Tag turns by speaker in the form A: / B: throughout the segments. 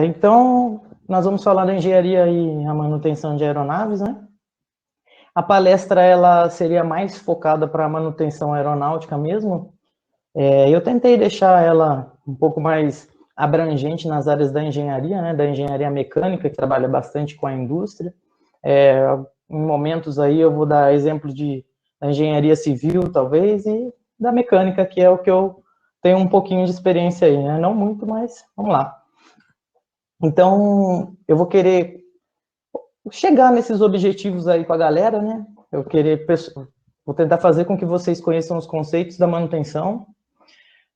A: Então, nós vamos falar da engenharia e a manutenção de aeronaves, né? A palestra, ela seria mais focada para a manutenção aeronáutica mesmo. Eu tentei deixar ela um pouco mais abrangente nas áreas da engenharia, né? Da engenharia mecânica, que trabalha bastante com a indústria. Em momentos aí eu vou dar exemplo da engenharia civil, talvez, e da mecânica, que é o que eu tenho um pouquinho de experiência aí, né? Não muito, mas vamos lá. Então, eu vou querer chegar nesses objetivos aí com a galera, né? Vou tentar fazer com que vocês conheçam os conceitos da manutenção,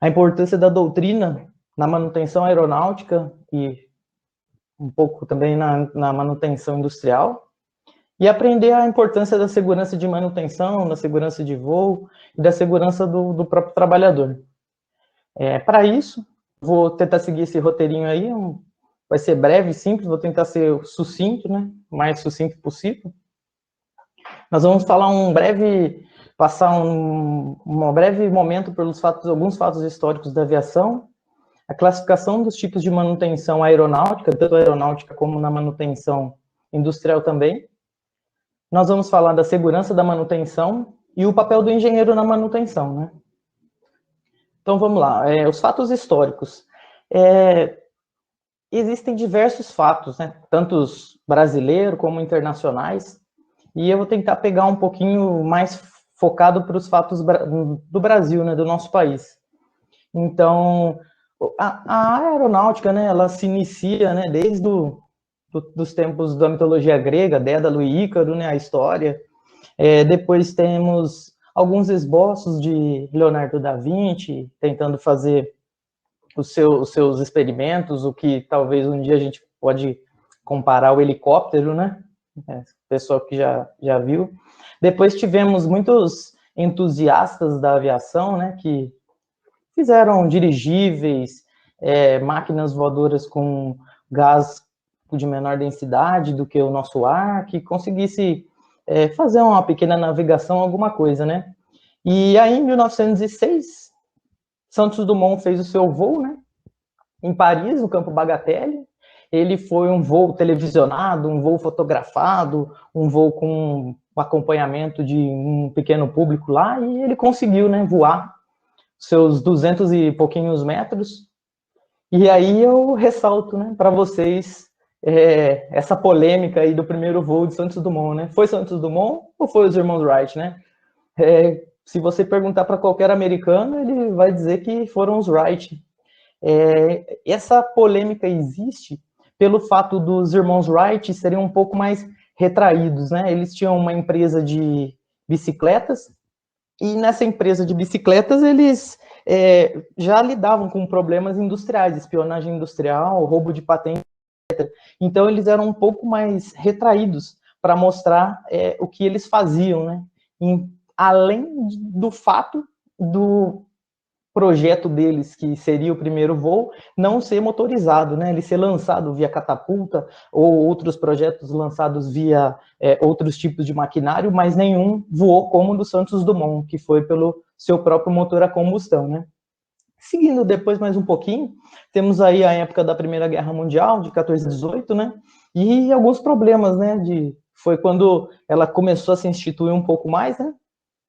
A: a importância da doutrina na manutenção aeronáutica e um pouco também na manutenção industrial, e aprender a importância da segurança de manutenção, da segurança de voo e da segurança do próprio trabalhador. Para isso, vou tentar seguir esse roteirinho aí, vai ser breve, simples, vou tentar ser sucinto, né? O mais sucinto possível. Nós vamos falar passar um breve momento pelos alguns fatos históricos da aviação, a classificação dos tipos de manutenção aeronáutica, tanto aeronáutica como na manutenção industrial também. Nós vamos falar da segurança da manutenção e o papel do engenheiro na manutenção, né? Então vamos lá, os fatos históricos. Existem diversos fatos, né? Tanto brasileiros como internacionais, e eu vou tentar pegar um pouquinho mais focado para os fatos do Brasil, né, do nosso país. Então, a aeronáutica, né, ela se inicia, né, desde dos tempos da mitologia grega, Dédalo e Ícaro, né, a história. Depois temos alguns esboços de Leonardo da Vinci, tentando fazer os seus experimentos, o que talvez um dia a gente pode comparar ao helicóptero, né? Pessoal que já viu. Depois tivemos muitos entusiastas da aviação, né, que fizeram dirigíveis, máquinas voadoras com gás de menor densidade do que o nosso ar, que conseguisse fazer uma pequena navegação, alguma coisa, né? E aí, em 1906, Santos Dumont fez o seu voo, né? Em Paris, no Campo Bagatelle. Ele foi um voo televisionado, um voo fotografado, um voo com um acompanhamento de um pequeno público lá, e ele conseguiu, né, voar seus 200 e pouquinhos metros. E aí eu ressalto, né, para vocês essa polêmica aí do primeiro voo de Santos Dumont, né? Foi Santos Dumont ou foi os irmãos Wright, né? Se você perguntar para qualquer americano, ele vai dizer que foram os Wright. Essa polêmica existe pelo fato dos irmãos Wright serem um pouco mais retraídos, né? Eles tinham uma empresa de bicicletas, e nessa empresa de bicicletas eles já lidavam com problemas industriais, espionagem industrial, roubo de patente, etc. Então eles eram um pouco mais retraídos para mostrar o que eles faziam, né? Além do fato do projeto deles, que seria o primeiro voo, não ser motorizado, né? Ele ser lançado via catapulta, ou outros projetos lançados via outros tipos de maquinário, mas nenhum voou como o do Santos Dumont, que foi pelo seu próprio motor a combustão, né? Seguindo depois mais um pouquinho, temos aí a época da Primeira Guerra Mundial, de 14 a 18, né? E alguns problemas, né? Foi quando ela começou a se instituir um pouco mais, né?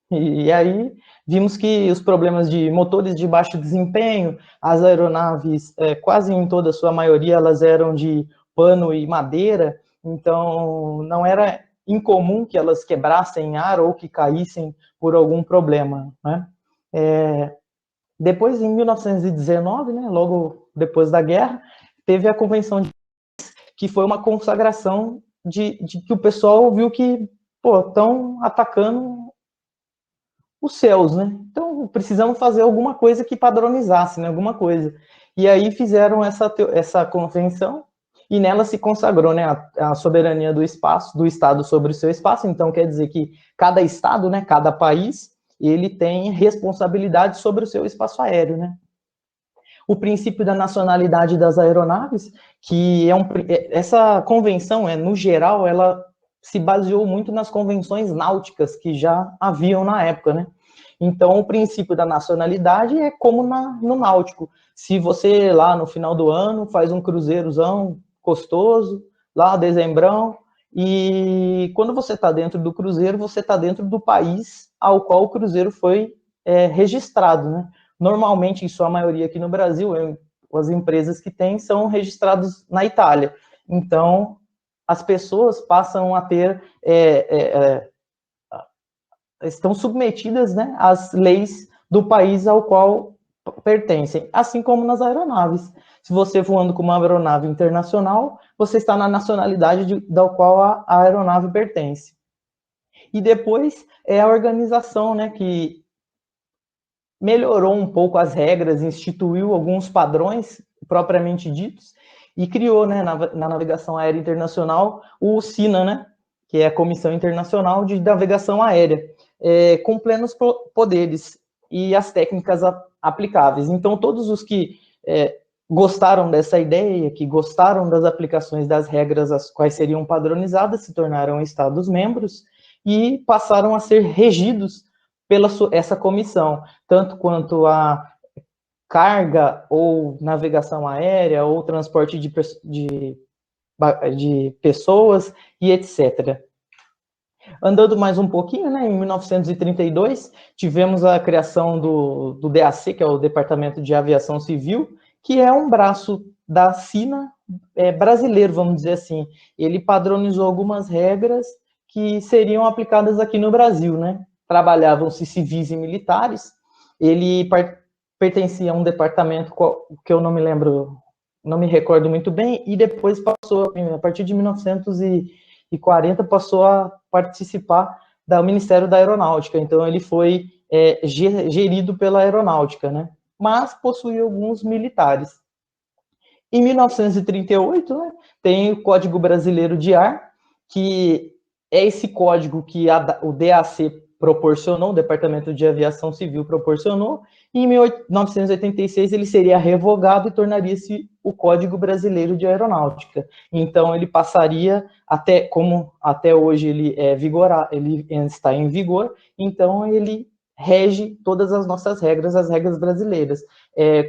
A: E aí vimos que os problemas de motores de baixo desempenho, as aeronaves, quase em toda a sua maioria, elas eram de pano e madeira, então não era incomum que elas quebrassem em ar ou que caíssem por algum problema, né? Depois, em 1919, né, logo depois da guerra, teve a Convenção de que foi uma consagração de que o pessoal viu que, estão atacando os céus, né? Então, precisamos fazer alguma coisa que padronizasse, né? Alguma coisa. E aí fizeram essa convenção, e nela se consagrou, né, a soberania do espaço, do Estado sobre o seu espaço. Então, quer dizer que cada Estado, né, cada país, ele tem responsabilidade sobre o seu espaço aéreo, né? O princípio da nacionalidade das aeronaves, que essa convenção, no geral, ela se baseou muito nas convenções náuticas que já haviam na época, né? Então, o princípio da nacionalidade é como no náutico. Se você, lá no final do ano, faz um cruzeirozão gostoso, lá dezembrão, e quando você está dentro do cruzeiro, você está dentro do país ao qual o cruzeiro foi registrado, né? Normalmente, em sua maioria aqui no Brasil, as empresas que têm são registradas na Itália. Então, as pessoas passam a ter, estão submetidas, né, às leis do país ao qual pertencem, assim como nas aeronaves. Se você voando com uma aeronave internacional, você está na nacionalidade da qual a aeronave pertence. E depois é a organização, né, que melhorou um pouco as regras, instituiu alguns padrões propriamente ditos e criou, né, na navegação aérea internacional, o SINA, né, que é a Comissão Internacional de Navegação Aérea, com plenos poderes e as técnicas aplicáveis. Então, todos os que gostaram dessa ideia, que gostaram das aplicações das regras as quais seriam padronizadas, se tornaram Estados-membros e passaram a ser regidos pela essa comissão, tanto quanto a carga ou navegação aérea ou transporte de pessoas e etc. Andando mais um pouquinho, né, em 1932, tivemos a criação do DAC, que é o Departamento de Aviação Civil, que é um braço da SINA brasileiro, vamos dizer assim. Ele padronizou algumas regras que seriam aplicadas aqui no Brasil, né? Trabalhavam-se civis e militares. Ele pertencia a um departamento que eu não me lembro, não me recordo muito bem, e depois passou, a partir de 1940, passou a participar do Ministério da Aeronáutica. Então, ele foi gerido pela Aeronáutica, né? Mas possuía alguns militares. Em 1938, né, tem o Código Brasileiro de Ar, que é esse código que o DAC proporcionou, o Departamento de Aviação Civil proporcionou, e em 1986 ele seria revogado e tornaria-se o Código Brasileiro de Aeronáutica. Então ele passaria, como até hoje ele está em vigor, então ele rege todas as nossas regras, as regras brasileiras,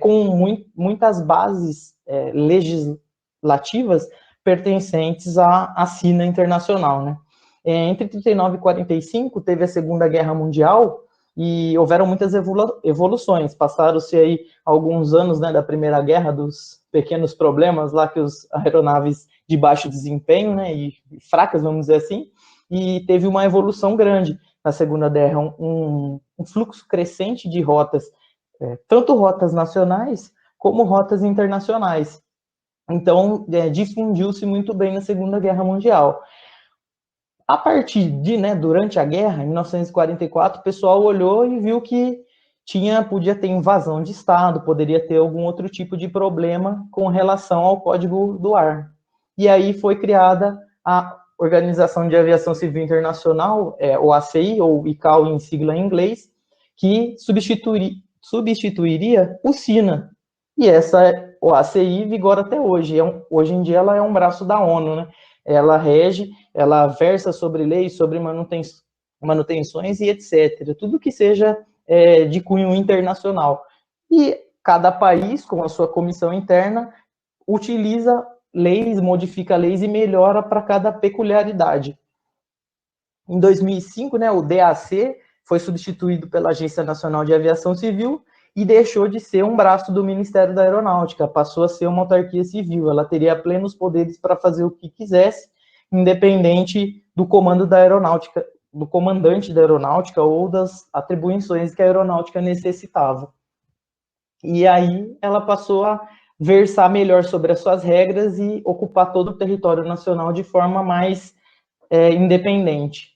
A: com muitas bases legislativas pertencentes à SINA internacional, né? Entre 39 e 45 teve a Segunda Guerra Mundial e houveram muitas evoluções. Passaram-se aí alguns anos, né, da Primeira Guerra, dos pequenos problemas lá que as aeronaves de baixo desempenho, né, e fracas, vamos dizer assim, e teve uma evolução grande na Segunda Guerra, um fluxo crescente de rotas, tanto rotas nacionais como rotas internacionais. Então, difundiu-se muito bem na Segunda Guerra Mundial. A partir durante a guerra, em 1944, o pessoal olhou e viu que podia ter invasão de Estado, poderia ter algum outro tipo de problema com relação ao Código do Ar. E aí foi criada a Organização de Aviação Civil Internacional, o ACI, ou ICAO em sigla em inglês, que substituiria o SINA. E o ACI vigora até hoje. Hoje em dia ela é um braço da ONU, né? Ela rege, ela versa sobre leis, sobre manutenções e etc. Tudo que seja de cunho internacional. E cada país, com a sua comissão interna, utiliza leis, modifica leis e melhora para cada peculiaridade. Em 2005, né, o DAC foi substituído pela Agência Nacional de Aviação Civil e deixou de ser um braço do Ministério da Aeronáutica, passou a ser uma autarquia civil. Ela teria plenos poderes para fazer o que quisesse, independente do comando da aeronáutica, do comandante da aeronáutica ou das atribuições que a aeronáutica necessitava. E aí ela passou a versar melhor sobre as suas regras e ocupar todo o território nacional de forma mais independente.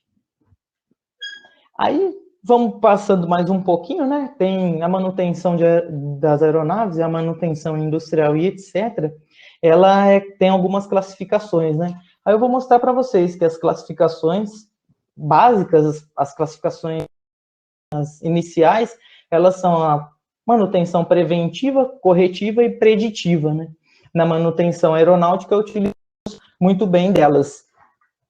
A: Aí vamos passando mais um pouquinho, né? Tem a manutenção das aeronaves, a manutenção industrial e etc. Ela tem algumas classificações, né? Aí eu vou mostrar para vocês que as classificações básicas, as classificações iniciais, elas são a manutenção preventiva, corretiva e preditiva, né? Na manutenção aeronáutica, utilizamos muito bem delas.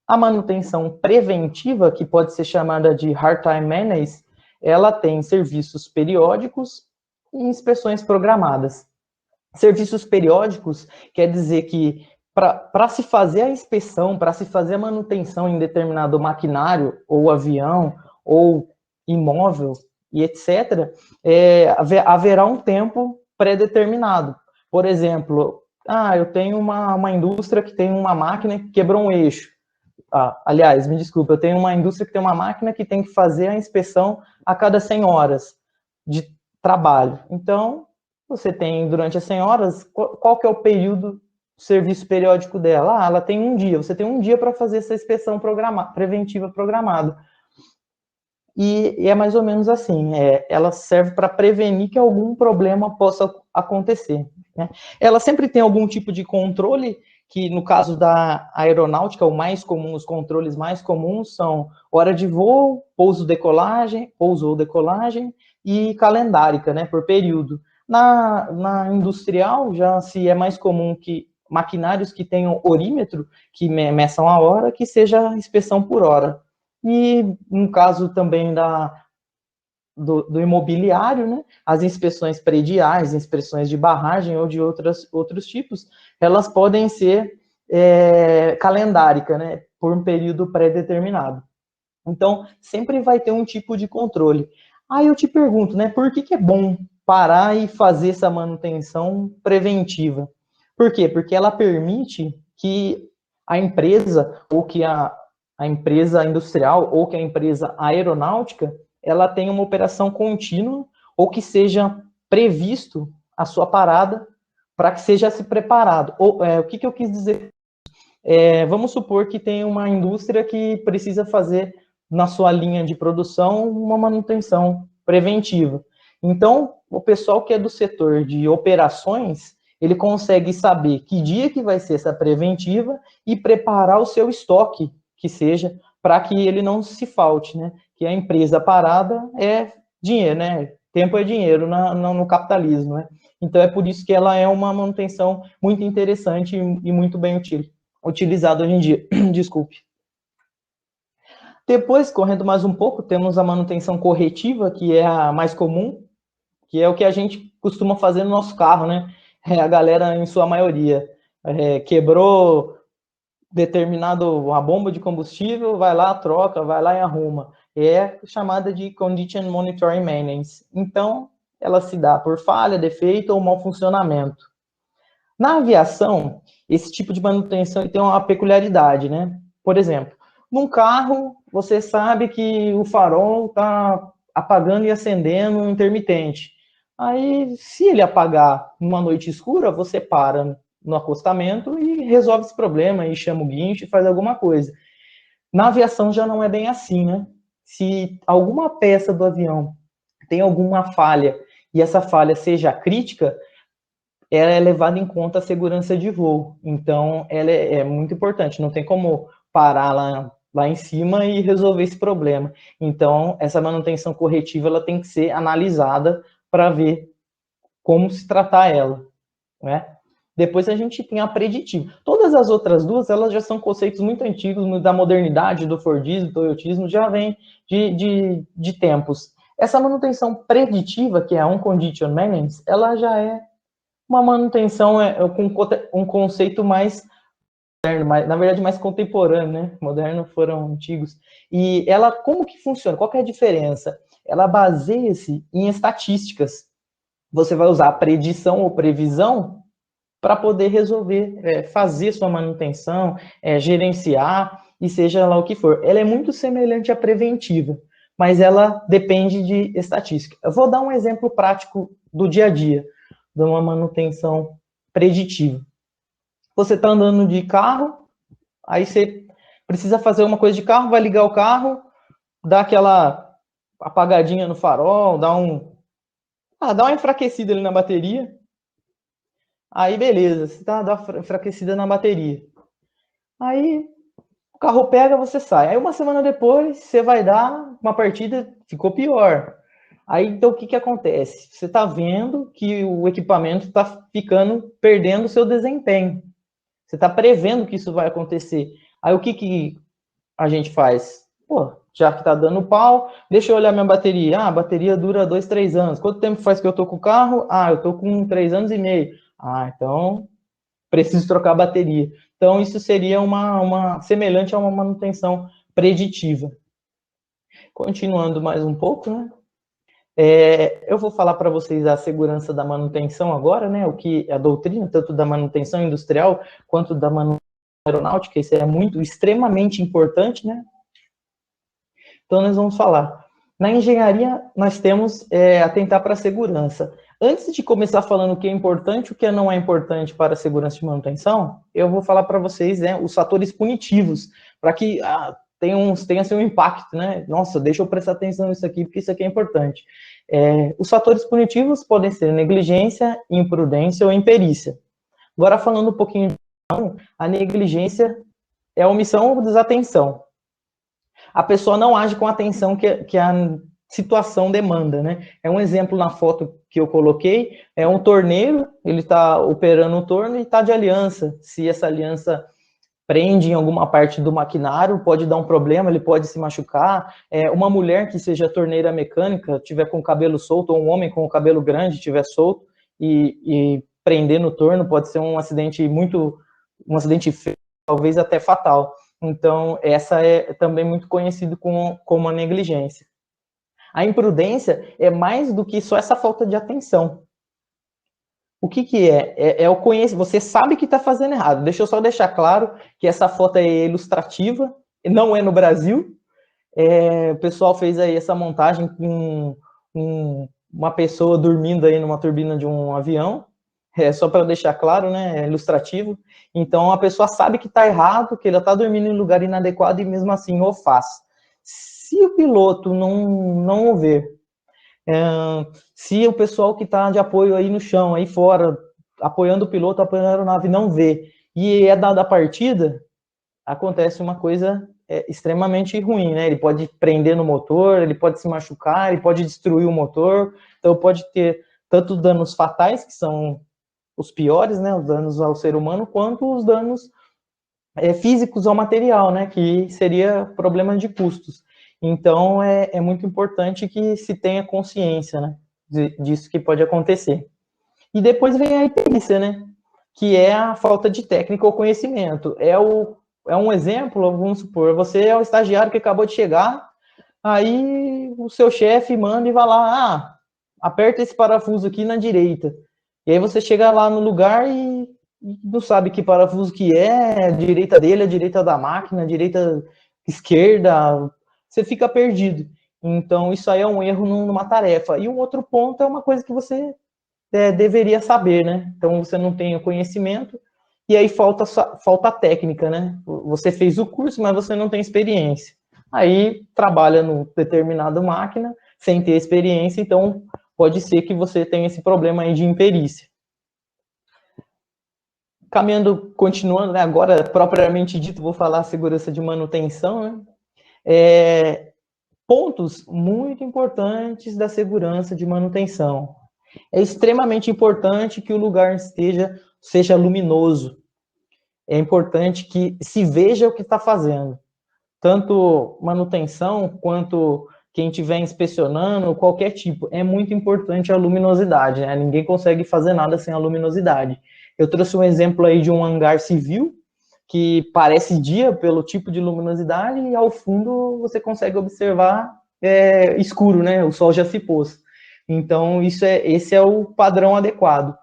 A: A manutenção preventiva, que pode ser chamada de hard time maintenance, ela tem serviços periódicos e inspeções programadas. Serviços periódicos quer dizer que para se fazer a inspeção, para se fazer a manutenção em determinado maquinário, ou avião, ou imóvel, e etc., haverá um tempo pré-determinado. Por exemplo, eu tenho uma indústria que tem uma máquina que quebrou um eixo. Aliás, me desculpa, eu tenho uma indústria que tem uma máquina que tem que fazer a inspeção a cada 100 horas de trabalho. Então, você tem, durante as 100 horas, qual que é o período do serviço periódico dela? Ela tem um dia, você tem um dia para fazer essa inspeção preventiva programada. E é mais ou menos assim, ela serve para prevenir que algum problema possa acontecer, né? Ela sempre tem algum tipo de controle, que no caso da aeronáutica, o mais comum, os controles mais comuns são hora de voo, pouso ou decolagem e calendárica, né, por período. Na industrial, já se é mais comum que maquinários que tenham orímetro, que meçam a hora, que seja inspeção por hora. E no caso também do imobiliário, né, as inspeções prediais, inspeções de barragem ou de outros tipos, elas podem ser calendáricas, né, por um período pré-determinado. Então, sempre vai ter um tipo de controle. Aí eu te pergunto, né, por que é bom parar e fazer essa manutenção preventiva? Por quê? Porque ela permite que a empresa, ou que a empresa industrial, ou que a empresa aeronáutica, ela tenha uma operação contínua, ou que seja previsto a sua parada, para que seja se preparado. O que eu quis dizer? Vamos supor que tem uma indústria que precisa fazer na sua linha de produção uma manutenção preventiva. Então, o pessoal que é do setor de operações, ele consegue saber que dia que vai ser essa preventiva e preparar o seu estoque, que seja, para que ele não se falte, né? Que a empresa parada é dinheiro, né? Tempo é dinheiro no capitalismo, né? Então, é por isso que ela é uma manutenção muito interessante e muito bem utilizada hoje em dia. Desculpe. Depois, correndo mais um pouco, temos a manutenção corretiva, que é a mais comum, que é o que a gente costuma fazer no nosso carro, né? A galera, em sua maioria, quebrou uma bomba de combustível, vai lá, troca, vai lá e arruma. É chamada de Condition Monitoring Maintenance. Então, ela se dá por falha, defeito ou mau funcionamento. Na aviação, esse tipo de manutenção tem uma peculiaridade, né? Por exemplo, num carro, você sabe que o farol está apagando e acendendo intermitente. Aí, se ele apagar numa noite escura, você para no acostamento e resolve esse problema, e chama o guincho e faz alguma coisa. Na aviação já não é bem assim, né? Se alguma peça do avião tem alguma falha e essa falha seja crítica, ela é levada em conta a segurança de voo. Então, ela é muito importante. Não tem como parar lá em cima e resolver esse problema. Então, essa manutenção corretiva ela tem que ser analisada para ver como se tratar ela, né? Depois a gente tem a preditiva. Todas as outras duas, elas já são conceitos muito antigos, da modernidade, do Fordismo, do Toyotismo, já vem de tempos. Essa manutenção preditiva, que é a on-condition maintenance, ela já é uma manutenção com um conceito mais moderno, na verdade mais contemporâneo, né? Moderno foram antigos. E ela, como que funciona? Qual que é a diferença? Ela baseia-se em estatísticas. Você vai usar a predição ou previsão para poder resolver, fazer sua manutenção, gerenciar, e seja lá o que for. Ela é muito semelhante à preventiva, mas ela depende de estatística. Eu vou dar um exemplo prático do dia a dia, de uma manutenção preditiva. Você está andando de carro, aí você precisa fazer uma coisa de carro, vai ligar o carro, dá aquela apagadinha no farol, dá uma enfraquecida ali na bateria. Aí, beleza, você dá uma enfraquecida na bateria. Aí, o carro pega, você sai. Aí, uma semana depois, você vai dar uma partida, ficou pior. Aí, então, o que acontece? Você está vendo que o equipamento está perdendo o seu desempenho. Você está prevendo que isso vai acontecer. Aí, o que a gente faz? já que está dando pau, deixa eu olhar minha bateria. Ah, a bateria dura 2, 3 anos. Quanto tempo faz que eu estou com o carro? Ah, eu estou com 3 anos e meio. Ah, então preciso trocar a bateria. Então, isso seria semelhante a uma manutenção preditiva. Continuando mais um pouco, né? Eu vou falar para vocês a segurança da manutenção agora, né? O que a doutrina, tanto da manutenção industrial quanto da manutenção aeronáutica, isso é extremamente importante, né? Então, nós vamos falar. Na engenharia, nós temos atentar para a segurança. Antes de começar falando o que é importante e o que não é importante para a segurança de manutenção, eu vou falar para vocês os fatores punitivos, para que tenha assim, um impacto, né? Nossa, deixa eu prestar atenção nisso aqui, porque isso aqui é importante. Os fatores punitivos podem ser negligência, imprudência ou imperícia. Agora, falando um pouquinho de a negligência é a omissão ou desatenção. A pessoa não age com a atenção que a situação demanda, né? Um exemplo na foto que eu coloquei, é um torneiro, ele está operando o torno e está de aliança. Se essa aliança prende em alguma parte do maquinário, pode dar um problema, ele pode se machucar. Uma mulher que seja torneira mecânica, tiver com o cabelo solto, ou um homem com o cabelo grande, tiver solto, e prender no torno, pode ser um acidente feio, talvez até fatal. Então, essa é também muito conhecido como a negligência. A imprudência é mais do que só essa falta de atenção. O que é? O conhecimento. Você sabe que está fazendo errado. Deixa eu só deixar claro que essa foto é ilustrativa, não é no Brasil. O pessoal fez aí essa montagem com uma pessoa dormindo aí numa turbina de um avião. Só para deixar claro, né? É ilustrativo. Então, a pessoa sabe que está errado, que ela está dormindo em lugar inadequado e mesmo assim o faz. Se o piloto não o ver, se o pessoal que está de apoio aí no chão, aí fora, apoiando o piloto, apoiando a aeronave, não vê, e é dada a partida, acontece uma coisa extremamente ruim, né? Ele pode prender no motor, ele pode se machucar, ele pode destruir o motor, então pode ter tanto danos fatais, que são os piores, né? Os danos ao ser humano, quanto os danos físicos ao material, né? Que seria problema de custos. Então, é muito importante que se tenha consciência, né, disso que pode acontecer. E depois vem a imperícia, né, que é a falta de técnica ou conhecimento. É um exemplo, vamos supor, você é um estagiário que acabou de chegar, aí o seu chefe manda e vai lá, aperta esse parafuso aqui na direita. E aí você chega lá no lugar e não sabe que parafuso que é, a direita dele, a direita da máquina, a direita esquerda, você fica perdido. Então, isso aí é um erro numa tarefa. E um outro ponto é uma coisa que você deveria saber, né? Então, você não tem o conhecimento, e aí falta a técnica, né? Você fez o curso, mas você não tem experiência. Aí, trabalha no determinado máquina, sem ter experiência, então pode ser que você tenha esse problema aí de imperícia. Caminhando, continuando, né? Agora, propriamente dito, vou falar segurança de manutenção, né? Pontos muito importantes da segurança de manutenção. É extremamente importante que o lugar seja luminoso. É importante que se veja o que está fazendo. Tanto manutenção, quanto quem estiver inspecionando, qualquer tipo. É muito importante a luminosidade, né? Ninguém consegue fazer nada sem a luminosidade. Eu trouxe um exemplo aí de um hangar civil, que parece dia pelo tipo de luminosidade, e ao fundo você consegue observar escuro, né? O sol já se pôs. Então, esse é o padrão adequado.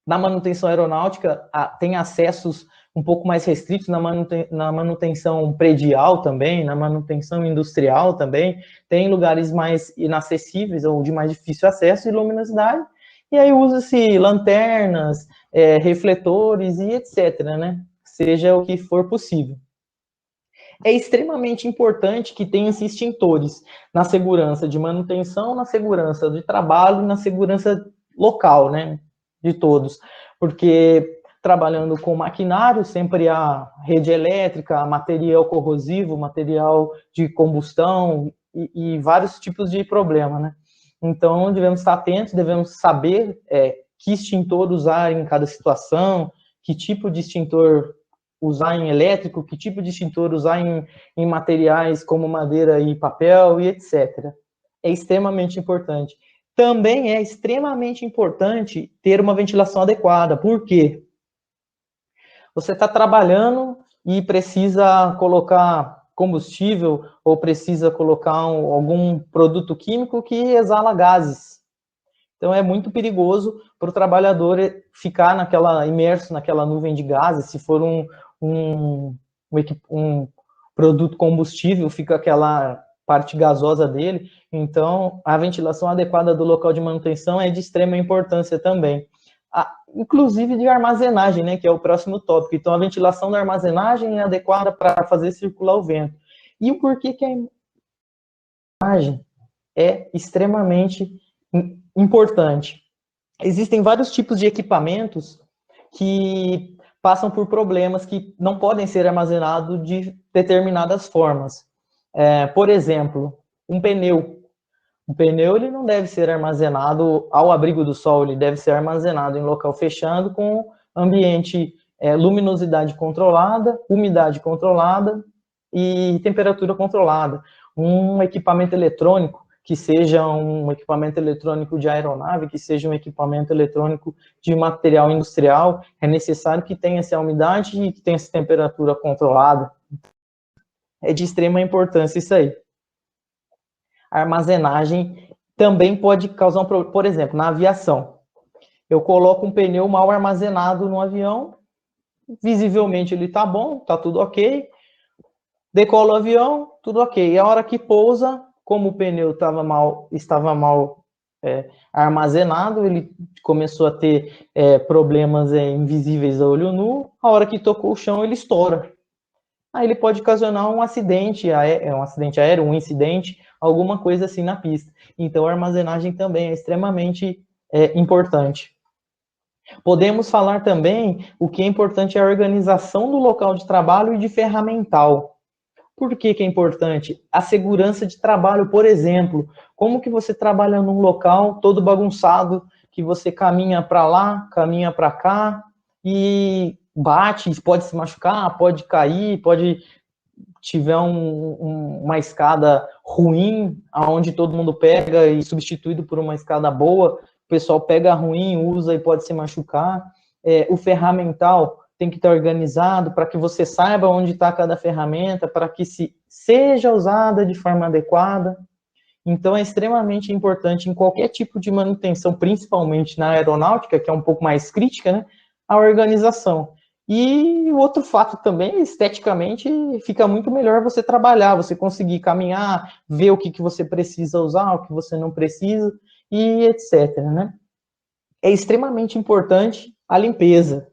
A: Na manutenção aeronáutica, tem acessos um pouco mais restritos na manutenção predial também, na manutenção industrial também, tem lugares mais inacessíveis ou de mais difícil acesso e luminosidade, e aí usa-se lanternas, refletores e etc., né? Seja o que for possível. É extremamente importante que tenha esses extintores na segurança de manutenção, na segurança de trabalho e na segurança local, né, de todos, porque trabalhando com maquinário, sempre há rede elétrica, material corrosivo, material de combustão e vários tipos de problema, né? Então, devemos estar atentos, devemos saber que extintor usar em cada situação, que tipo de extintor usar em elétrico, que tipo de extintor usar em materiais como madeira e papel e etc. É extremamente importante. Também é extremamente importante ter uma ventilação adequada. Por quê? Você está trabalhando e precisa colocar combustível ou precisa colocar algum produto químico que exala gases. Então é muito perigoso para o trabalhador ficar imerso naquela nuvem de gases. Se for um produto combustível, fica aquela parte gasosa dele. Então a ventilação adequada do local de manutenção é de extrema importância também. Inclusive de armazenagem, né, que é o próximo tópico. Então a ventilação da armazenagem é adequada para fazer circular o vento. E o porquê que a armazenagem é extremamente importante. Existem vários tipos de equipamentos que passam por problemas que não podem ser armazenados de determinadas formas. Por exemplo, um pneu. Um pneu ele não deve ser armazenado ao abrigo do sol, ele deve ser armazenado em local fechado com ambiente, luminosidade controlada, umidade controlada e temperatura controlada. Um equipamento eletrônico que seja um equipamento eletrônico de aeronave, que seja um equipamento eletrônico de material industrial, é necessário que tenha essa umidade e que tenha essa temperatura controlada. É de extrema importância isso aí. A armazenagem também pode causar um problema. Por exemplo, na aviação, eu coloco um pneu mal armazenado no avião, visivelmente ele está bom, está tudo ok, decolo o avião, tudo ok. E a hora que pousa, como o pneu estava mal armazenado, ele começou a ter problemas invisíveis a olho nu, a hora que tocou o chão, ele estoura. Aí ele pode ocasionar um acidente aéreo, um incidente, alguma coisa assim na pista. Então a armazenagem também é extremamente importante. Podemos falar também o que é importante é a organização do local de trabalho e de ferramental. Por que é importante? A segurança de trabalho, por exemplo. Como que você trabalha num local todo bagunçado, que você caminha para lá, caminha para cá, e bate, pode se machucar, pode cair, pode tiver uma escada ruim, aonde todo mundo pega e substituído por uma escada boa, o pessoal pega a ruim, usa e pode se machucar. O ferramental tem que estar organizado para que você saiba onde está cada ferramenta, para que seja usada de forma adequada. Então, é extremamente importante em qualquer tipo de manutenção, principalmente na aeronáutica, que é um pouco mais crítica, né, a organização. E o outro fato também, esteticamente, fica muito melhor você trabalhar, você conseguir caminhar, ver o que você precisa usar, o que você não precisa, e etc. Né? É extremamente importante a limpeza.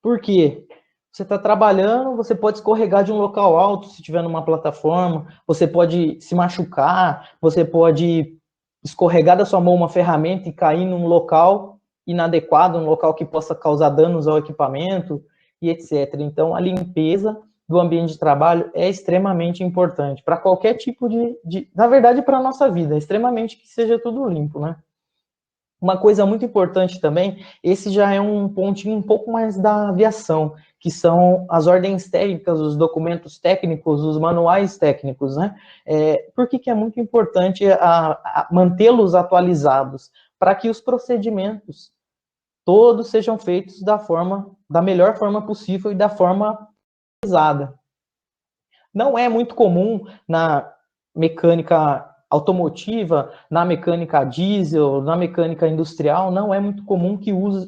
A: Por quê? Você está trabalhando, você pode escorregar de um local alto se estiver numa plataforma, você pode se machucar, você pode escorregar da sua mão uma ferramenta e cair num local inadequado, um local que possa causar danos ao equipamento e etc. Então, a limpeza do ambiente de trabalho é extremamente importante para qualquer tipo na verdade, para a nossa vida, é extremamente que seja tudo limpo, né? Uma coisa muito importante também, esse já é um pontinho um pouco mais da aviação, que são as ordens técnicas, os documentos técnicos, os manuais técnicos, né? Por que é muito importante mantê-los atualizados? Para que os procedimentos todos sejam feitos da melhor forma possível e da forma atualizada. Não é muito comum na mecânica automotiva, na mecânica diesel, na mecânica industrial, não é muito comum que o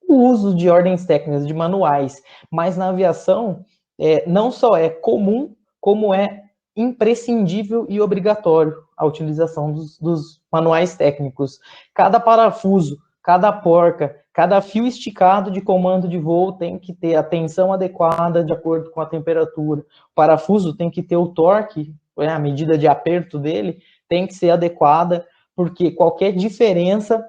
A: uso de ordens técnicas, de manuais, mas na aviação não só é comum, como é imprescindível e obrigatório a utilização dos manuais técnicos. Cada parafuso, cada porca, cada fio esticado de comando de voo tem que ter a tensão adequada de acordo com a temperatura. O parafuso tem que ter o torque, a medida de aperto dele tem que ser adequada, porque qualquer diferença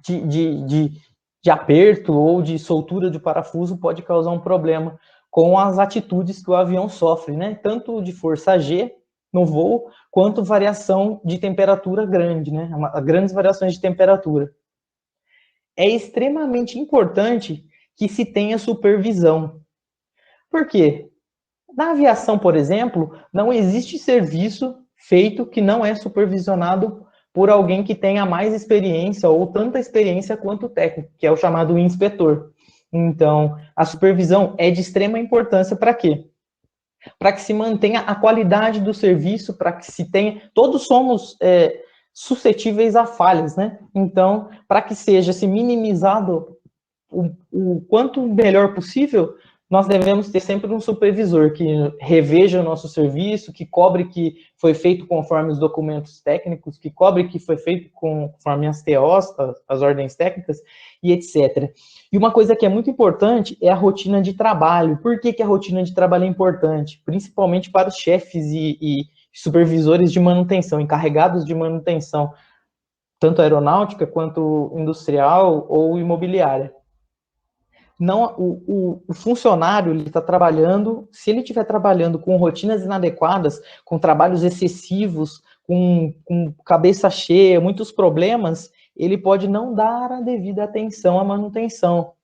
A: de aperto ou de soltura de parafuso pode causar um problema com as atitudes que o avião sofre, né? Tanto de força G no voo, quanto variação de temperatura grande, né? Grandes variações de temperatura. É extremamente importante que se tenha supervisão. Por quê? Na aviação, por exemplo, não existe serviço feito que não é supervisionado por alguém que tenha mais experiência ou tanta experiência quanto o técnico, que é o chamado inspetor. Então, a supervisão é de extrema importância para quê? Para que se mantenha a qualidade do serviço, para que se tenha... Todos somos suscetíveis a falhas, né? Então, para que seja se minimizado o quanto melhor possível, nós devemos ter sempre um supervisor que reveja o nosso serviço, que cobre que foi feito conforme os documentos técnicos, que cobre que foi feito conforme as TOs, as ordens técnicas, e etc. E uma coisa que é muito importante é a rotina de trabalho. Por que a rotina de trabalho é importante? Principalmente para os chefes e supervisores de manutenção, encarregados de manutenção, tanto aeronáutica quanto industrial ou imobiliária. Não, o funcionário ele está trabalhando, se ele estiver trabalhando com rotinas inadequadas, com trabalhos excessivos, com cabeça cheia, muitos problemas, ele pode não dar a devida atenção à manutenção.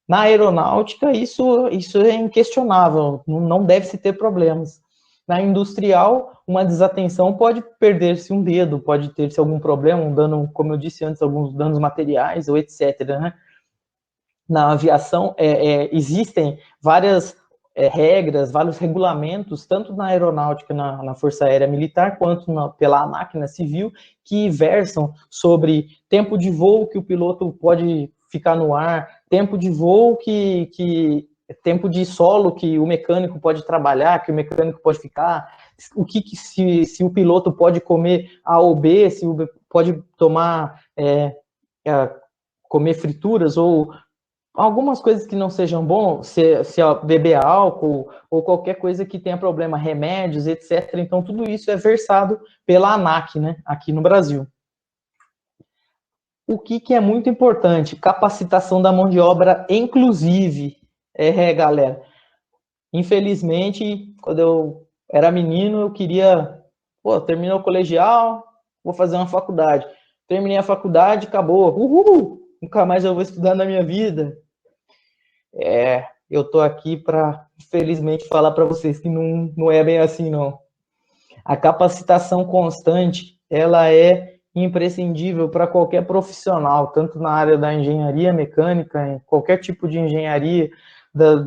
A: Na aeronáutica, isso é inquestionável, não deve-se ter problemas. Na industrial, uma desatenção pode perder-se um dedo, pode ter-se algum problema, um dano, como eu disse antes, alguns danos materiais ou etc., né? Na aviação, existem várias regras, vários regulamentos, tanto na aeronáutica, na Força Aérea Militar, quanto pela máquina civil, que versam sobre tempo de voo que o piloto pode ficar no ar, tempo de voo tempo de solo que o mecânico pode trabalhar, que o mecânico pode ficar, se o piloto pode comer A ou B, se pode tomar, comer frituras ou algumas coisas que não sejam bons, se beber álcool ou qualquer coisa que tenha problema, remédios, etc. Então, tudo isso é versado pela ANAC, né, aqui no Brasil. O que é muito importante? Capacitação da mão de obra inclusive. Galera, infelizmente, quando eu era menino, eu queria, terminou o colegial, vou fazer uma faculdade. Terminei a faculdade, acabou. Uhul! Nunca mais eu vou estudar na minha vida. Eu tô aqui para, infelizmente, falar para vocês que não é bem assim, não. A capacitação constante, ela é imprescindível para qualquer profissional, tanto na área da engenharia mecânica, em qualquer tipo de engenharia, da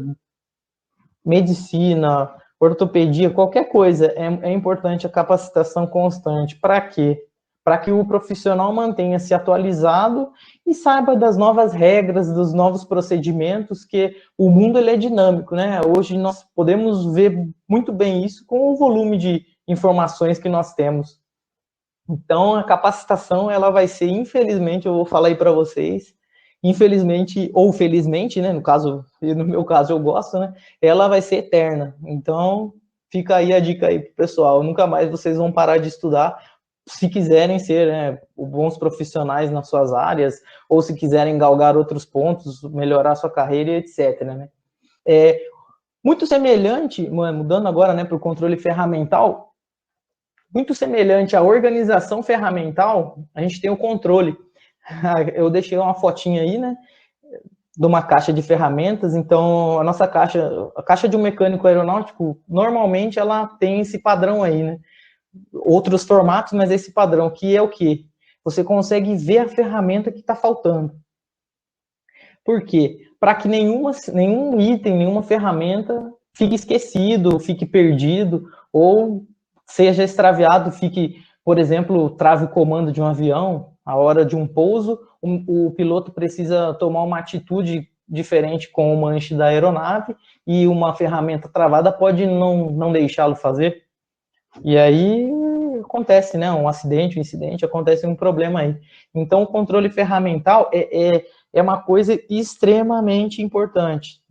A: medicina, ortopedia, qualquer coisa, é importante a capacitação constante. Para quê? Para que o profissional mantenha-se atualizado e saiba das novas regras, dos novos procedimentos, que o mundo ele é dinâmico, né? Hoje nós podemos ver muito bem isso com o volume de informações que nós temos. Então, a capacitação, ela vai ser, infelizmente, eu vou falar aí para vocês, infelizmente, ou felizmente, né, no meu caso eu gosto, né, ela vai ser eterna. Então, fica aí a dica aí pro pessoal, nunca mais vocês vão parar de estudar, se quiserem ser, né, bons profissionais nas suas áreas, ou se quiserem galgar outros pontos, melhorar sua carreira, etc., né. Muito semelhante, mudando agora, né, para o controle ferramental, muito semelhante à organização ferramental, a gente tem o controle. Eu deixei uma fotinha aí, né, de uma caixa de ferramentas. Então, a caixa de um mecânico aeronáutico, normalmente ela tem esse padrão aí, né? Outros formatos, mas esse padrão, que é o quê? Você consegue ver a ferramenta que está faltando. Por quê? Para que nenhum item, nenhuma ferramenta fique esquecido, fique perdido, ou seja extraviado, fique, por exemplo, trave o comando de um avião, a hora de um pouso, o piloto precisa tomar uma atitude diferente com o manche da aeronave e uma ferramenta travada pode não deixá-lo fazer. E aí acontece, né, um acidente, um incidente, acontece um problema aí. Então, o controle ferramental é uma coisa extremamente importante.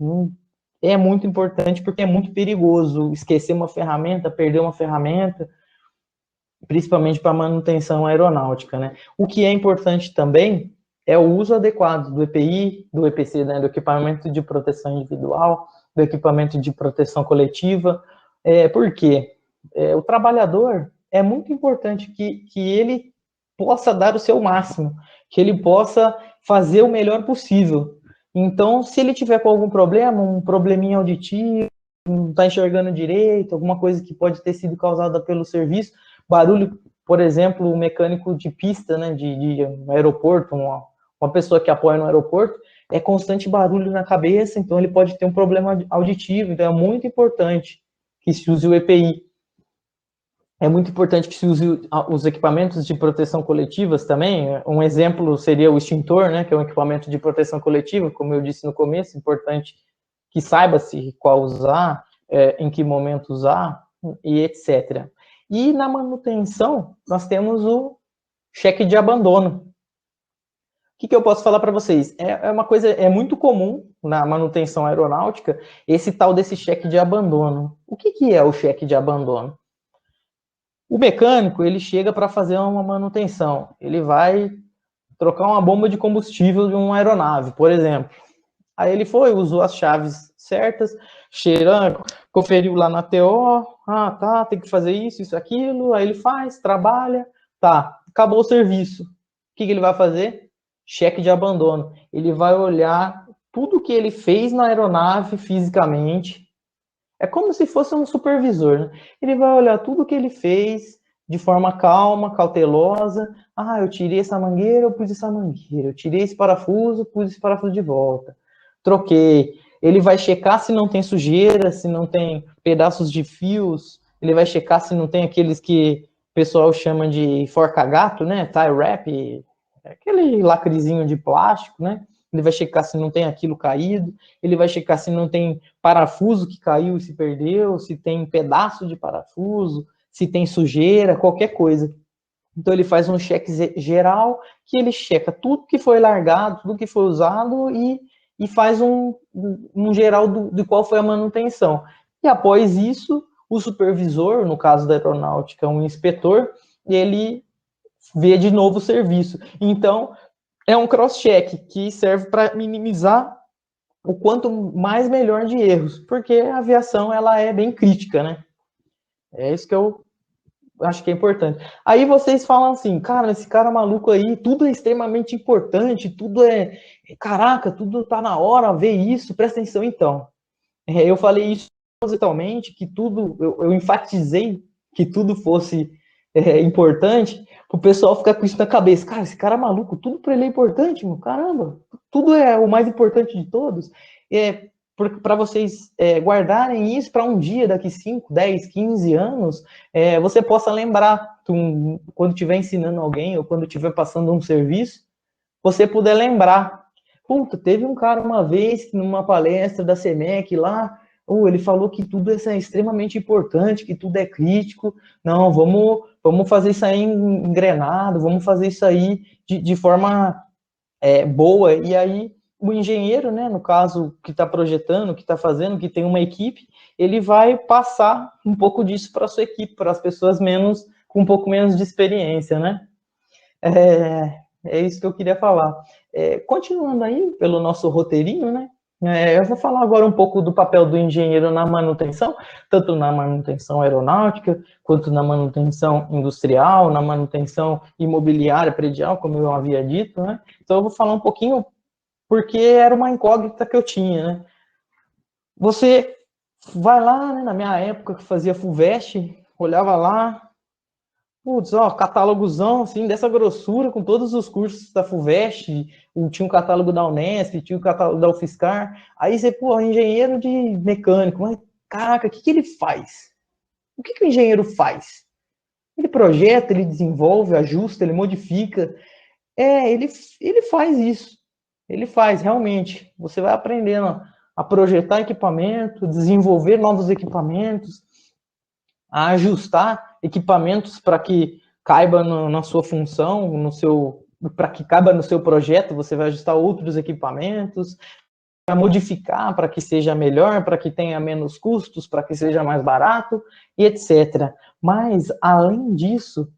A: É muito importante porque é muito perigoso esquecer uma ferramenta, perder uma ferramenta, principalmente para manutenção aeronáutica, né? O que é importante também é o uso adequado do EPI, do EPC, né, do equipamento de proteção individual, do equipamento de proteção coletiva. Por quê? O trabalhador, é muito importante que ele possa dar o seu máximo, que ele possa fazer o melhor possível. Então, se ele tiver com algum problema, um probleminha auditivo, não está enxergando direito, alguma coisa que pode ter sido causada pelo serviço, barulho, por exemplo, o mecânico de pista, né, de aeroporto, uma pessoa que apoia no aeroporto, é constante barulho na cabeça, então ele pode ter um problema auditivo, então é muito importante que se use o EPI. É muito importante que se use os equipamentos de proteção coletivas também. Um exemplo seria o extintor, né, que é um equipamento de proteção coletiva, como eu disse no começo, importante que saiba-se qual usar, em que momento usar, e etc. E na manutenção, nós temos o cheque de abandono. O que eu posso falar para vocês? É uma coisa, é muito comum na manutenção aeronáutica, esse tal desse cheque de abandono. O que é o cheque de abandono? O mecânico, ele chega para fazer uma manutenção, ele vai trocar uma bomba de combustível de uma aeronave, por exemplo. Aí ele foi, usou as chaves certas, cheirando, conferiu lá na TO, tá, tem que fazer isso, aquilo, aí ele faz, trabalha, tá, acabou o serviço. O que ele vai fazer? Cheque de abandono. Ele vai olhar tudo que ele fez na aeronave fisicamente. É como se fosse um supervisor, né? Ele vai olhar tudo que ele fez de forma calma, cautelosa. Eu tirei essa mangueira, eu pus essa mangueira. Eu tirei esse parafuso, pus esse parafuso de volta. Troquei. Ele vai checar se não tem sujeira, se não tem pedaços de fios. Ele vai checar se não tem aqueles que o pessoal chama de forca-gato, né? Tie wrap, aquele lacrezinho de plástico, né? Ele vai checar se não tem aquilo caído, ele vai checar se não tem parafuso que caiu e se perdeu, se tem pedaço de parafuso, se tem sujeira, qualquer coisa. Então ele faz um cheque geral, que ele checa tudo que foi largado, tudo que foi usado e faz um geral de qual foi a manutenção. E após isso, o supervisor, no caso da aeronáutica, um inspetor, ele vê de novo o serviço. Então, é um cross-check que serve para minimizar o quanto mais melhor de erros, porque a aviação ela é bem crítica, né? É isso que eu acho que é importante. Aí vocês falam assim, cara, esse cara maluco aí, tudo é extremamente importante, tudo é, caraca, tudo tá na hora, vê isso, presta atenção então. Eu falei isso propositalmente, que tudo, eu enfatizei que tudo fosse importante, o pessoal ficar com isso na cabeça. Cara, esse cara é maluco, tudo para ele é importante, meu, caramba, tudo é o mais importante de todos. Para vocês guardarem isso para um dia, daqui 5, 10, 15 anos, você possa lembrar, quando estiver ensinando alguém ou quando estiver passando um serviço, você puder lembrar. Puta, teve um cara uma vez, numa palestra da CEMEC lá, ele falou que tudo é extremamente importante, que tudo é crítico. Não, vamos fazer isso aí engrenado, vamos fazer isso aí de forma boa. E aí, o engenheiro, né, no caso, que está projetando, que está fazendo, que tem uma equipe, ele vai passar um pouco disso para a sua equipe, para as pessoas com um pouco menos de experiência, né? É isso que eu queria falar. Continuando aí pelo nosso roteirinho, né? Eu vou falar agora um pouco do papel do engenheiro na manutenção, tanto na manutenção aeronáutica, quanto na manutenção industrial, na manutenção imobiliária, predial, como eu havia dito, né? Então eu vou falar um pouquinho porque era uma incógnita que eu tinha, né? Você vai lá, né, na minha época que fazia FUVEST, olhava lá, putz, catálogozão, assim, dessa grossura, com todos os cursos da FUVEST, tinha um catálogo da Unesp, tinha o catálogo da UFSCar, aí você, engenheiro de mecânico, mas, caraca, o que ele faz? O que o engenheiro faz? Ele projeta, ele desenvolve, ajusta, ele modifica. Ele faz isso. Ele faz, realmente. Você vai aprendendo a projetar equipamento, desenvolver novos equipamentos, a ajustar equipamentos para que caiba na sua função, para que caiba no seu projeto, você vai ajustar outros equipamentos, para modificar para que seja melhor, para que tenha menos custos, para que seja mais barato, e etc. Mas, além disso,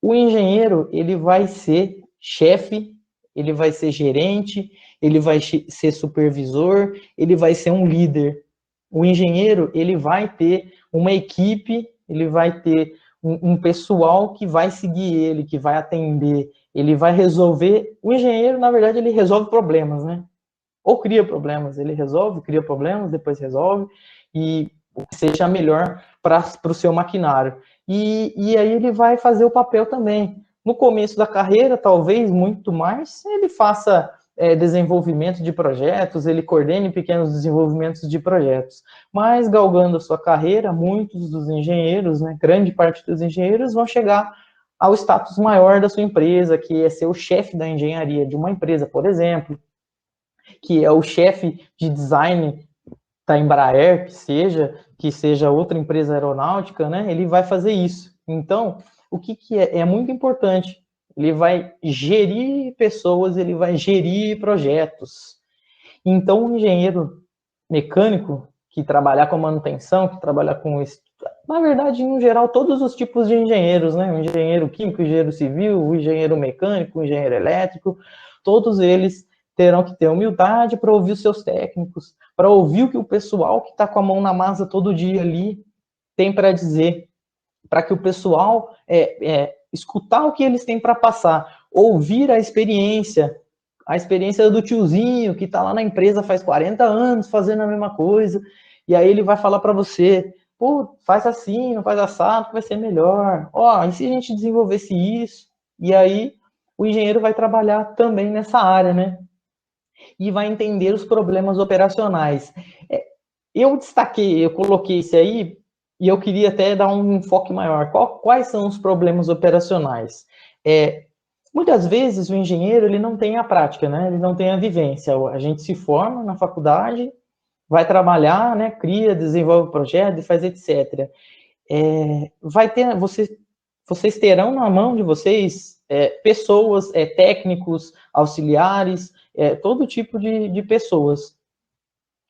A: o engenheiro, ele vai ser chefe, ele vai ser gerente, ele vai ser supervisor, ele vai ser um líder. O engenheiro, ele vai ter uma equipe, ele vai ter um pessoal que vai seguir ele, que vai atender, ele vai resolver. O engenheiro, na verdade, ele resolve problemas, né? Ou cria problemas, ele resolve, cria problemas, depois resolve. E o que seja melhor para o seu maquinário. E aí ele vai fazer o papel também. No começo da carreira, talvez muito mais, ele faça desenvolvimento de projetos, ele coordene pequenos desenvolvimentos de projetos. Mas, galgando a sua carreira, muitos dos engenheiros, né, grande parte dos engenheiros, vão chegar ao status maior da sua empresa, que é ser o chefe da engenharia de uma empresa, por exemplo, que é o chefe de design da Embraer, que seja outra empresa aeronáutica, né, ele vai fazer isso. Então, o que é? É muito importante. Ele vai gerir pessoas, ele vai gerir projetos. Então, o engenheiro mecânico que trabalhar com manutenção, que trabalhar com isso, na verdade, em geral, todos os tipos de engenheiros, né? O engenheiro químico, o engenheiro civil, o engenheiro mecânico, o engenheiro elétrico, todos eles terão que ter humildade para ouvir os seus técnicos, para ouvir o que o pessoal que está com a mão na massa todo dia ali tem para dizer, para que o pessoal escutar o que eles têm para passar, ouvir a experiência do tiozinho que está lá na empresa faz 40 anos fazendo a mesma coisa, e aí ele vai falar para você, pô, faz assim, não faz assado, que vai ser melhor. Ó, e se a gente desenvolvesse isso? E aí o engenheiro vai trabalhar também nessa área, né? E vai entender os problemas operacionais. Eu destaquei, eu coloquei isso aí, e eu queria até dar um enfoque maior. Quais são os problemas operacionais? Muitas vezes o engenheiro ele não tem a prática, né? Ele não tem a vivência. A gente se forma na faculdade, vai trabalhar, né? Cria, desenvolve o projeto, faz etc. Vocês terão na mão de vocês pessoas, técnicos, auxiliares, todo tipo de pessoas.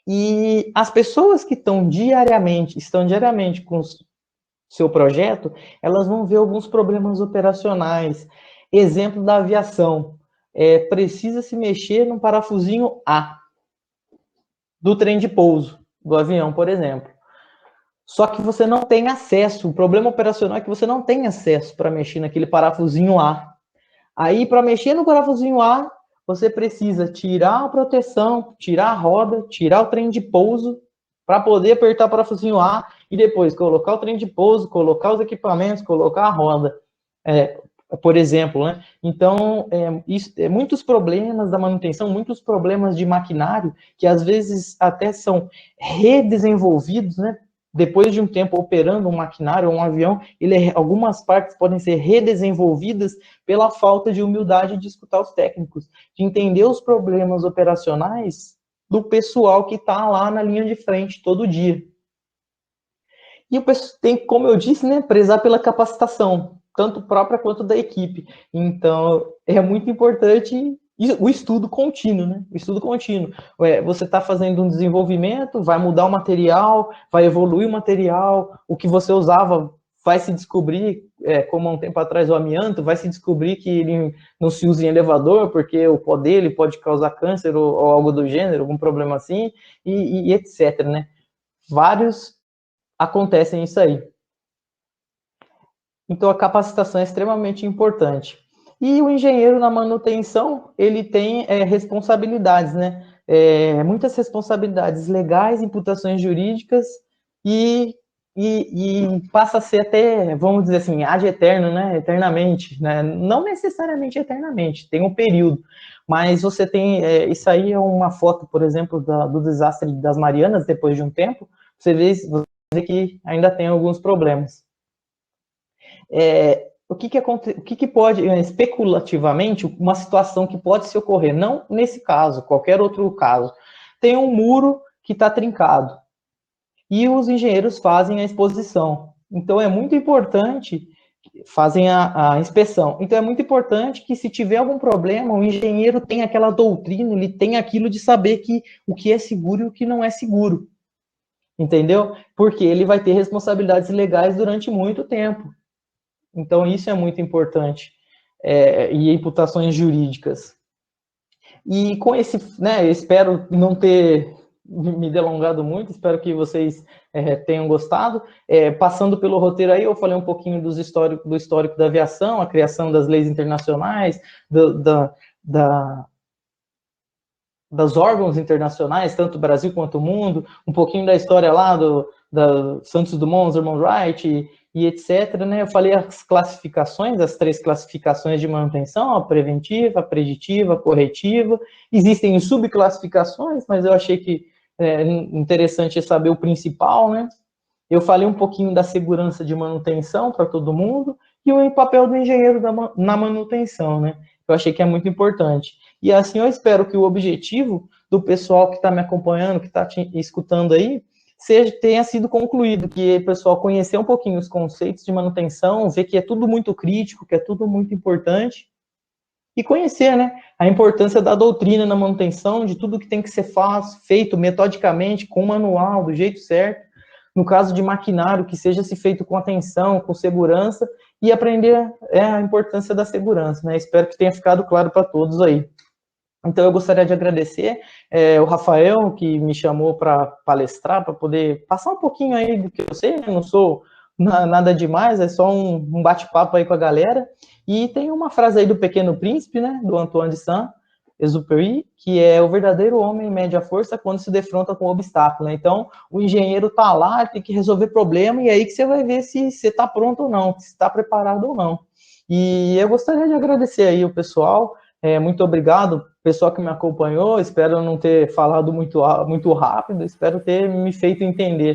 A: E as pessoas que estão diariamente com o seu projeto, elas vão ver alguns problemas operacionais. Exemplo da aviação. Precisa se mexer no parafusinho A do trem de pouso do avião, por exemplo. Só que você não tem acesso. O problema operacional é que você não tem acesso para mexer naquele parafusinho A. Aí, para mexer no parafusinho A, você precisa tirar a proteção, tirar a roda, tirar o trem de pouso, para poder apertar o parafusinho A e depois colocar o trem de pouso, colocar os equipamentos, colocar a roda, por exemplo, né? Então, muitos problemas da manutenção, muitos problemas de maquinário, que às vezes até são redesenvolvidos, né? Depois de um tempo operando um maquinário ou um avião, algumas partes podem ser redesenvolvidas pela falta de humildade de escutar os técnicos, de entender os problemas operacionais do pessoal que está lá na linha de frente todo dia. E o pessoal tem, como eu disse, né, prezar pela capacitação, tanto própria quanto da equipe. Então, é muito importante o estudo contínuo, né? O estudo contínuo. Você está fazendo um desenvolvimento, vai mudar o material, vai evoluir o material, o que você usava vai se descobrir, como há um tempo atrás o amianto, vai se descobrir que ele não se usa em elevador, porque o pó dele pode causar câncer ou algo do gênero, algum problema assim, e etc, né? Vários acontecem isso aí. Então, a capacitação é extremamente importante. E o engenheiro na manutenção, ele tem responsabilidades, né? Muitas responsabilidades legais, imputações jurídicas e passa a ser até, vamos dizer assim, ad eterno, né? Eternamente, né? Não necessariamente eternamente, tem um período, mas você tem, isso aí é uma foto, por exemplo, do desastre das Marianas, depois de um tempo, você vê que ainda tem alguns problemas. O que pode, especulativamente, uma situação que pode se ocorrer, não nesse caso, qualquer outro caso, tem um muro que está trincado e os engenheiros fazem a exposição. Então, é muito importante, fazem a inspeção. Então, é muito importante que, se tiver algum problema, o engenheiro tem aquela doutrina, ele tem aquilo de saber o que é seguro e o que não é seguro. Entendeu? Porque ele vai ter responsabilidades legais durante muito tempo. Então, isso é muito importante. E imputações jurídicas. E com esse, né, eu espero não ter me delongado muito, espero que vocês tenham gostado. Passando pelo roteiro aí, eu falei um pouquinho do histórico da aviação, a criação das leis internacionais, das órgãos internacionais, tanto o Brasil quanto o mundo, um pouquinho da história lá da Santos Dumont, os irmãos Wright e etc., né? Eu falei as classificações, as 3 classificações de manutenção, a preventiva, a preditiva, a corretiva. Existem subclassificações, mas eu achei que interessante saber o principal, né? Eu falei um pouquinho da segurança de manutenção para todo mundo e o papel do engenheiro na manutenção, né? Eu achei que é muito importante. E assim eu espero que o objetivo do pessoal que está me acompanhando, que está escutando aí, tenha sido concluído, que o pessoal conhecer um pouquinho os conceitos de manutenção, ver que é tudo muito crítico, que é tudo muito importante, e conhecer, né, a importância da doutrina na manutenção, de tudo que tem que ser feito metodicamente, com manual, do jeito certo. No caso de maquinário, que seja se feito com atenção, com segurança, e aprender a importância da segurança, né? Espero que tenha ficado claro para todos aí. Então, eu gostaria de agradecer o Rafael, que me chamou para palestrar, para poder passar um pouquinho aí do que eu sei, né? Não sou nada demais, é só um bate-papo aí com a galera. E tem uma frase aí do Pequeno Príncipe, né, do Antoine de Saint-Exupéry, que é: o verdadeiro homem mede a força quando se defronta com o obstáculo, né? Então, o engenheiro está lá, tem que resolver problema, e aí que você vai ver se você está pronto ou não, se está preparado ou não. E eu gostaria de agradecer aí o pessoal, muito obrigado, pessoal que me acompanhou, espero não ter falado muito rápido, espero ter me feito entender